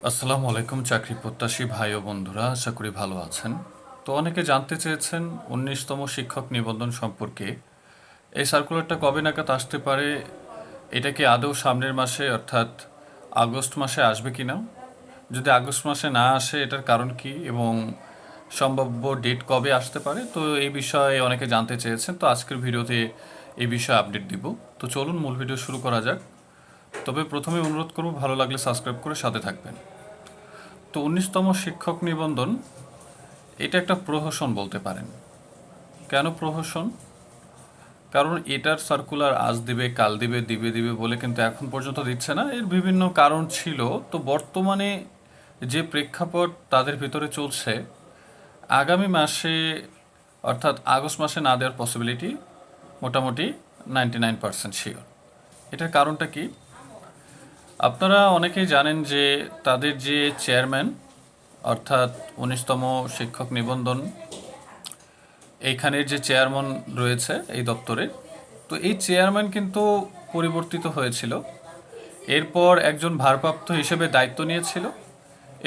আসসালামু আলাইকুম চাকরি প্রত্যাশী ভাই ও বন্ধুরা, আশা করি ভালো আছেন। তো অনেকে জানতে চেয়েছেন ১৯তম শিক্ষক নিবন্ধন সম্পর্কে। এই সার্কুলারটা কবে নাগাদ আসতে পারে? এটা কি আদৌ সামনের মাসে অর্থাৎ আগস্ট মাসে আসবে কিনা? যদি আগস্ট মাসে না আসে এটার কারণ কি এবং সম্ভাব্য ডেট কবে আসতে পারে? তো এই বিষয়ে অনেকে জানতে চেয়েছেন। তো আজকের ভিডিওতে এই বিষয়ে আপডেট দিব। তো চলুন মূল ভিডিও শুরু করা যাক। তবে প্রথমে অনুরোধ করব ভালো লাগলে সাবস্ক্রাইব করে সাথে থাকবেন। তো ১৯তম শিক্ষক নিবন্ধন এটা একটা প্রহসন বলতে পারেন। কেন প্রহসন? কারণ এটার সার্কুলার আজ দিবে, কাল দিবে, দিবে দিবে বলে কিন্তু এখন পর্যন্ত দিচ্ছে না। এর বিভিন্ন কারণ ছিল। তো বর্তমানে যে প্রেক্ষাপট তাদের ভিতরে চলছে, আগামী মাসে অর্থাৎ আগস্ট মাসে না দেওয়ার পসিবিলিটি মোটামুটি 99% শিওর। এটার কারণটা কি? আপনারা অনেকেই জানেন যে তাদের যে চেয়ারম্যান অর্থাৎ ১৯তম শিক্ষক নিবন্ধন এইখানের যে চেয়ারম্যান রয়েছে এই দপ্তরে, তো এই চেয়ারম্যান কিন্তু পরিবর্তিত হয়েছিল। এরপর একজন ভারপ্রাপ্ত হিসেবে দায়িত্ব নিয়েছিল।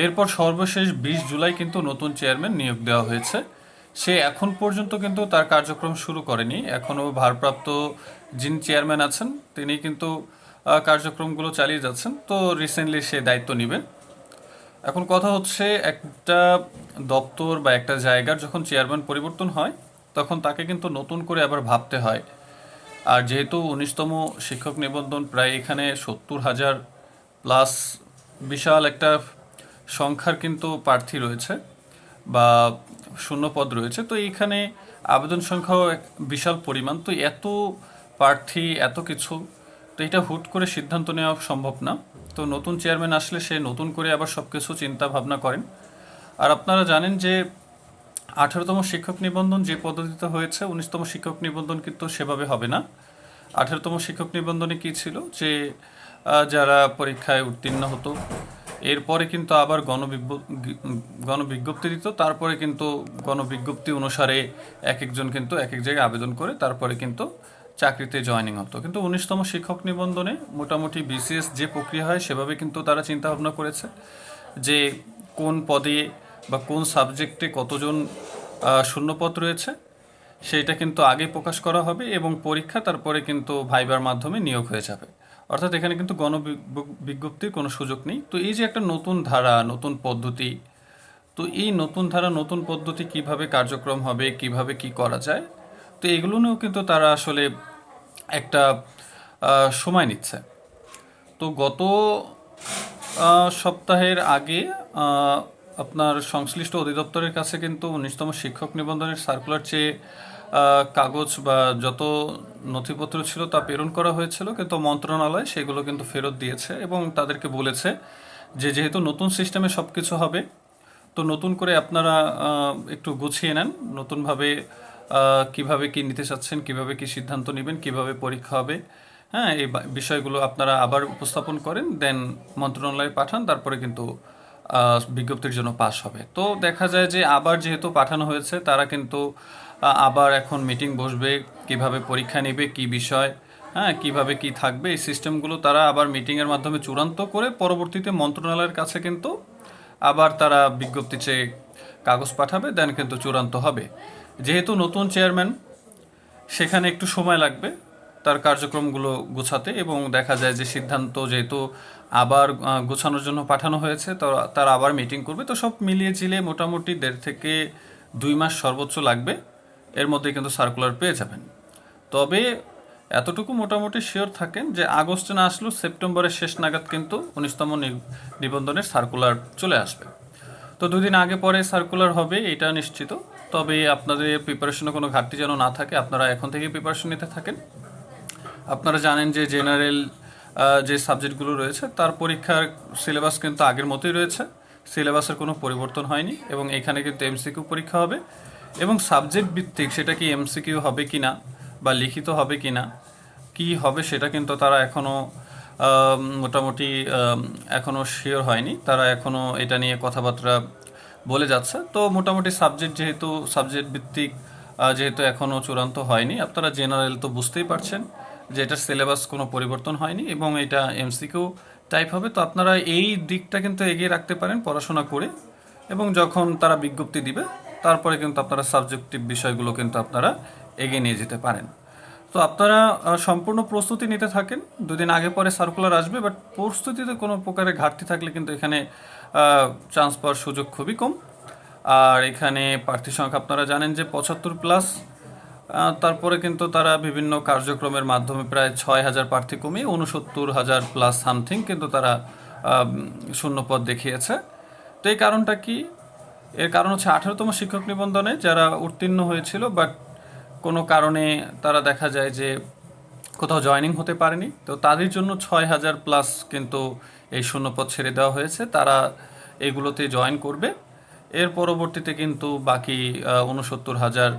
এরপর সর্বশেষ ২০ জুলাই কিন্তু নতুন চেয়ারম্যান নিয়োগ দেওয়া হয়েছে। সে এখন পর্যন্ত কিন্তু তার কার্যক্রম শুরু করেনি। এখনও ভারপ্রাপ্ত যিনি চেয়ারম্যান আছেন তিনি কিন্তু কার্যক্রমগুলো চালিয়ে যাচ্ছেন। তো রিসেন্টলি সে দায়িত্ব নেবেন। এখন কথা হচ্ছে, একটা দপ্তর বা একটা জায়গার যখন চেয়ারম্যান পরিবর্তন হয় তখন তাকে কিন্তু নতুন করে আবার ভাবতে হয়। আর যেহেতু ১৯তম শিক্ষক নিবন্ধন প্রায় এখানে ৭০,০০০ প্লাস বিশাল একটা সংখ্যার কিন্তু প্রার্থী রয়েছে বা শূন্যপদ রয়েছে, তো এইখানে আবেদন সংখ্যাও এক বিশাল পরিমাণ। তো এত প্রার্থী, এত কিছু, তো এটা হুট করে সিদ্ধান্ত নেওয়া সম্ভব না। তো নতুন চেয়ারম্যান আসলে সে নতুন করে আবার সব কিছু চিন্তা ভাবনা করেন। আর আপনারা জানেন যে ১৮তম শিক্ষক নিবন্ধন যে পদ্ধতিতে হয়েছে, ১৯তম শিক্ষক নিবন্ধন কিন্তু সেভাবে হবে না। ১৮তম শিক্ষক নিবন্ধনে কি ছিল যে যারা পরীক্ষায় উত্তীর্ণ হতো এরপরে কিন্তু আবার গণবিজ্ঞপ্তি দিত, তারপরে কিন্তু গণবিজ্ঞপ্তি অনুসারে এক একজন কিন্তু এক এক জায়গায় আবেদন করে তারপরে কিন্তু চাকরিতে জয়েনিং হতো। কিন্তু ১৯তম শিক্ষক নিবন্ধনে মোটামুটি বিসিএস যে প্রক্রিয়া হয় সেভাবে কিন্তু তারা চিন্তা ভাবনা করেছে যে কোন পদে বা কোন সাবজেক্টে কতজন শূন্যপদ রয়েছে সেইটা কিন্তু আগে প্রকাশ করা হবে এবং পরীক্ষা তারপরে কিন্তু ভাইবার মাধ্যমে নিয়োগ হয়ে যাবে। অর্থাৎ এখানে কিন্তু গণবিজ্ঞপ্তির কোনো সুযোগ নেই। তো এই যে একটা নতুন ধারা, নতুন পদ্ধতি, তো এই নতুন ধারা, নতুন পদ্ধতি কিভাবে কার্যক্রম হবে, কিভাবে কি করা যায়, তো এগুলো নিয়েও কিন্তু তারা আসলে একটা সময় নিচ্ছে। তো গত সপ্তাহের আগে আপনার সংশ্লিষ্ট অধিদপ্তরের কাছে কিন্তু ১৯তম শিক্ষক নিবন্ধনের সার্কুলার চেয়ে কাগজ বা যত নথিপত্র ছিল তা প্রেরণ করা হয়েছিল, কিন্তু মন্ত্রণালয় সেগুলো কিন্তু ফেরত দিয়েছে এবং তাদেরকে বলেছে যে যেহেতু নতুন সিস্টেমে সব কিছু হবে, তো নতুন করে আপনারা একটু গুছিয়ে নেন, নতুনভাবে কিভাবে কি নিতে চাচ্ছেন, কিভাবে কি সিদ্ধান্ত নেবেন, কিভাবে পরীক্ষা হবে, হ্যাঁ, এই বিষয়গুলো আপনারা আবার উপস্থাপন করেন, দেন মন্ত্রণালয়ে পাঠান, তারপরে কিন্তু বিজ্ঞপ্তির জন্য পাস হবে। তো দেখা যায় যে আবার যেহেতু পাঠানো হয়েছে তারা কিন্তু আবার এখন মিটিং বসবে, কিভাবে পরীক্ষা নেবে, কি বিষয়, হ্যাঁ, কিভাবে কি থাকবে, এই সিস্টেমগুলো তারা আবার মিটিংয়ের মাধ্যমে চূড়ান্ত করে পরবর্তীতে মন্ত্রণালয়ের কাছে কিন্তু আবার তারা বিজ্ঞপ্তি চেয়ে কাগজ পাঠাবে, দেন কিন্তু চূড়ান্ত হবে। যেহেতু নতুন চেয়ারম্যান, সেখানে একটু সময় লাগবে তার কার্যক্রমগুলো গোছাতে এবং দেখা যায় যে সিদ্ধান্ত যেহেতু আবার গোছানোর জন্য পাঠানো হয়েছে, তো তারা আবার মিটিং করবে। তো সব মিলিয়ে ঝিলিয়ে মোটামুটি ১.৫ থেকে ২ মাস সর্বোচ্চ লাগবে, এর মধ্যে কিন্তু সার্কুলার পেয়ে যাবেন। তবে এতটুকু মোটামুটি শিওর থাকেন যে আগস্টে না আসলেও সেপ্টেম্বরের শেষ নাগাদ কিন্তু ১৯তম নিবন্ধনের সার্কুলার চলে আসবে। তো ২ দিন আগে পরে সার্কুলার হবে এটা নিশ্চিত। তবে আপনাদের প্রিপারেশনে কোনো ঘাটতি যেন না থাকে, আপনারা এখন থেকেই প্রিপারেশন নিতে থাকেন। আপনারা জানেন যে জেনারেল যে সাবজেক্টগুলো রয়েছে তার পরীক্ষার সিলেবাস কিন্তু আগের মতোই রয়েছে, সিলেবাসের কোনো পরিবর্তন হয়নি এবং এখানে কিন্তু এমসিকিউ পরীক্ষা হবে এবং সাবজেক্ট ভিত্তিক সেটা কি এমসিকিউ হবে কি না বা লিখিত হবে কি না, কী হবে সেটা কিন্তু তারা এখনও মোটামুটি এখনও শিওর হয়নি, তারা এখনও এটা নিয়ে কথাবার্তা বলে যাচ্ছে। তো মোটামুটি সাবজেক্ট ভিত্তিক যেহেতু এখনও চূড়ান্ত হয়নি, আপনারা জেনারেল তো বুঝতেই পারছেন যে এটার সিলেবাস কোনো পরিবর্তন হয়নি এবং এটা এমসিকিউ টাইপ হবে। তো আপনারা এই দিকটা কিন্তু এগিয়ে রাখতে পারেন পড়াশোনা করে, এবং যখন তারা বিজ্ঞপ্তি দিবে তারপরে কিন্তু আপনারা সাবজেক্টিভ বিষয়গুলো কিন্তু আপনারা এগিয়ে নিয়ে যেতে পারেন। তো আপনারা সম্পূর্ণ প্রস্তুতি নিতে থাকেন। দুদিন আগে পরে সার্কুলার আসবে, বাট প্রস্তুতিতে কোনো প্রকারের ঘাটতি থাকলে কিন্তু এখানে চান্স পাওয়ার সুযোগ খুবই কম। আর এখানে প্রার্থী সংখ্যা আপনারা জানেন যে 75+। তারপরে কিন্তু তারা বিভিন্ন কার্যক্রমের মাধ্যমে প্রায় 6,000 প্রার্থী কমিয়ে 69,000+ সামথিং কিন্তু তারা শূন্যপদ দেখিয়েছে। তো এই কারণটা কি? এর কারণ হচ্ছে 18তম শিক্ষক নিবন্ধনে যারা উত্তীর্ণ হয়েছিল, বাট কোনো কারণে তারা দেখা যায় যে কোথাও জয়েনিং হতে পারেনি, তো তাদের জন্য 6,000+ কিন্তু এই শূন্যপদ ছেড়ে দেওয়া হয়েছে। তারা এগুলোতে জয়েন করবে। এর পরবর্তীতে কিন্তু বাকি 69,000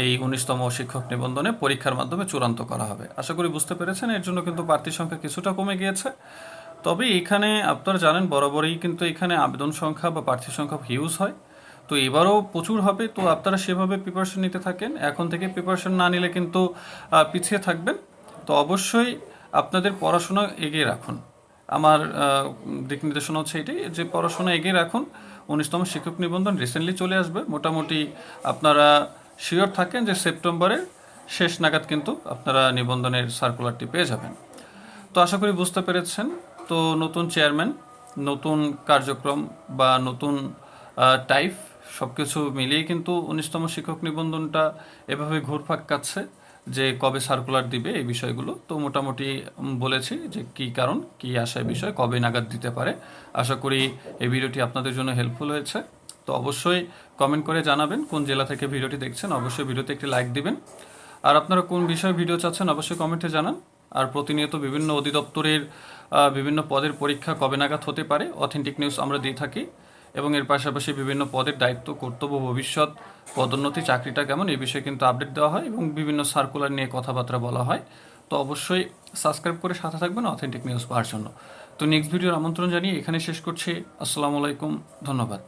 এই 19তম শিক্ষক নিবন্ধনে পরীক্ষার মাধ্যমে চূড়ান্ত করা হবে। আশা করি বুঝতে পেরেছেন। এর জন্য কিন্তু প্রার্থীর সংখ্যা কিছুটা কমে গিয়েছে। তবে এখানে আপনারা জানেন বরাবরই কিন্তু এখানে আবেদন সংখ্যা বা প্রার্থীর সংখ্যা হিউজ হয়। তো এবারও প্রচুর হবে। তো আপনারা সেভাবে প্রিপারেশন নিতে থাকেন। এখন থেকে প্রিপারেশন না নিলে কিন্তু পিছিয়ে থাকবেন। তো অবশ্যই আপনাদের পড়াশোনা এগিয়ে রাখুন। আমার দিক নির্দেশনা হচ্ছে এটাই যে পড়াশোনা এগিয়ে রাখুন। 19তম শিক্ষক নিবন্ধন রিসেন্টলি চলে আসবে। মোটামুটি আপনারা শিওর থাকেন যে সেপ্টেম্বরের শেষ নাগাদ কিন্তু আপনারা নিবন্ধনের সার্কুলারটি পেয়ে যাবেন। তো আশা করি বুঝতে পেরেছেন। তো নতুন চেয়ারম্যান, নতুন কার্যক্রম বা নতুন টাইপ সব কিছু মিলিয়ে কিন্তু 19তম শিক্ষক নিবন্ধনটা এভাবে ঘুরপাক কাচ্ছে যে কবে সার্কুলার দিবে এই বিষয়গুলো। তো মোটামুটি বলেছি যে কী কারণ, কী আশায় বিষয়, কবে নাগাদ দিতে পারে। আশা করি এই ভিডিওটি আপনাদের জন্য হেল্পফুল হয়েছে। তো অবশ্যই কমেন্ট করে জানাবেন কোন জেলা থেকে ভিডিওটি দেখছেন। অবশ্যই ভিডিওতে একটি লাইক দিবেন। আর আপনারা কোন বিষয়ে ভিডিও চাচ্ছেন অবশ্যই কমেন্টে জানান। আর প্রতিনিয়ত বিভিন্ন অধিদপ্তরের বিভিন্ন পদের পরীক্ষা কবে নাগাদ হতে পারে অথেন্টিক নিউজ আমরা দিয়ে থাকি, এবং এর পাশাপাশি বিভিন্ন পদের দায়িত্ব, কর্তব্য, ভবিষ্যৎ, পদোন্নতি, চাকরিটা কেমন এই বিষয়ে কিন্তু আপডেট দেওয়া হয় এবং বিভিন্ন সার্কুলার নিয়ে কথাবার্তা বলা হয়। তো অবশ্যই সাবস্ক্রাইব করে সাথে থাকবেন অথেন্টিক নিউজ পাওয়ার জন্য। তো নেক্সট ভিডিওর আমন্ত্রণ জানিয়ে এখানে শেষ করছি। আসসালামু আলাইকুম, ধন্যবাদ।